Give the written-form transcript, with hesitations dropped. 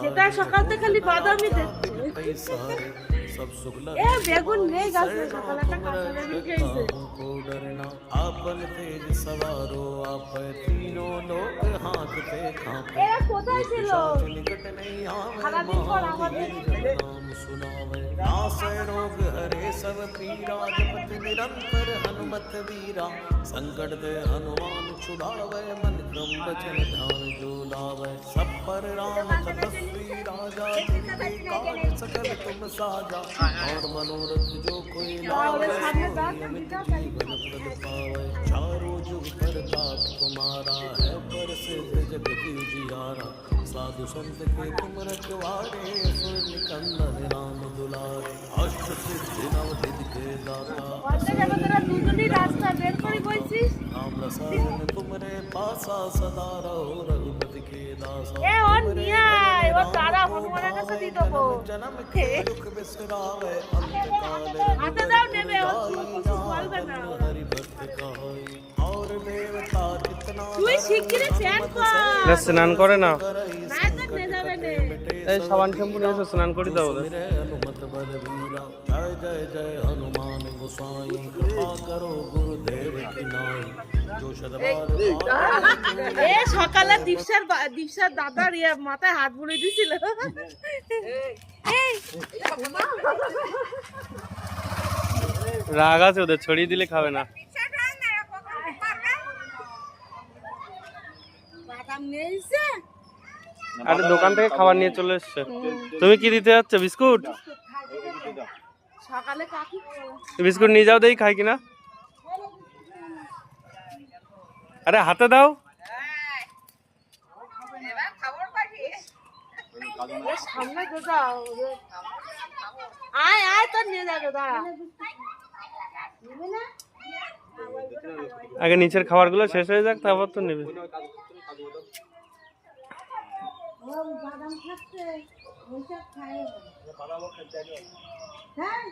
যেটা সকালতে খালি বাদামই দেখছে सब सुख এ বেগুন নেই গাছে সকালে একটা কাঁচা বেগুন খেয়েছে आपन तेज सवारो आप तीनों लोग हाथते खापे এরা कोথায় ছিল निकट नहीं आवे সারাদিন পর আমাদের नाम सुनावे नासै रोग हरे सब पीरा जपत निरंतर हनुमत वीरा संकट दे हनुमान छुड़ावे मन क्रम बचन ध्यान जो लावे सब पर राम तपस्वी राजा जिनके काज सकल तुम साजा और मनोरथ जो कोई लावे अमित जीवन प्रद पावे चारों जुग प्रताप तुम्हारा है प्रसिद्ध जगत उजियारा साधु संत के तुम रखवारे सुर निकंदन राम दुलारे अष्ट सिद्धि नव निधि के दाता তোরা দুজনই রাস্তা বের করে বলছিস नाम रसायन तुमरे पासा सदा रहो रघुपति के दासा এ ও নিয়ে আয় ও তারা হনুমানের কাছে দিয়ে দেবো जन्म के दुख बिसरावे अंत काल হাতে দাও নেবে ও কিছু বলবে না हरि भक्त कहाई और देवता कितना তুই শিগগিরই স্নান কর স্নান করে না না তো নে যাবে নে এই সাবান শ্যাম্পু নিয়ে এসে স্নান করে দাও ওদের। हनुमत बल वीरा जय जय जय हनुमान गोसाई कृपा करो गुरुदेव की नाई जो शतबार এ সকালে দীপসার দাদার মাথায় হাত বুলিয়ে দিছিল এই রাগ আছে ওদের, ছড়িয়ে দিলে খাবে না। বাদাম নিয়েছে আরে দোকান থেকে খাবার নিয়ে চলে এসছে। তুমি কি দিতে যাচ্ছ? বিস্কুট? সকালে কাকি বিস্কুট নিয়ে যাও, দেই খাই কিনা। আরে হাতে দাও। সামনে তো যাও আয় আয় তোর নিয়ে যাবে দাঁড়া আগে নিচের খাবারগুলো শেষ হয়ে যাক, তারপর তো নেবে। বাদাম খাচ্ছে ওইসব খায় হ্যাঁ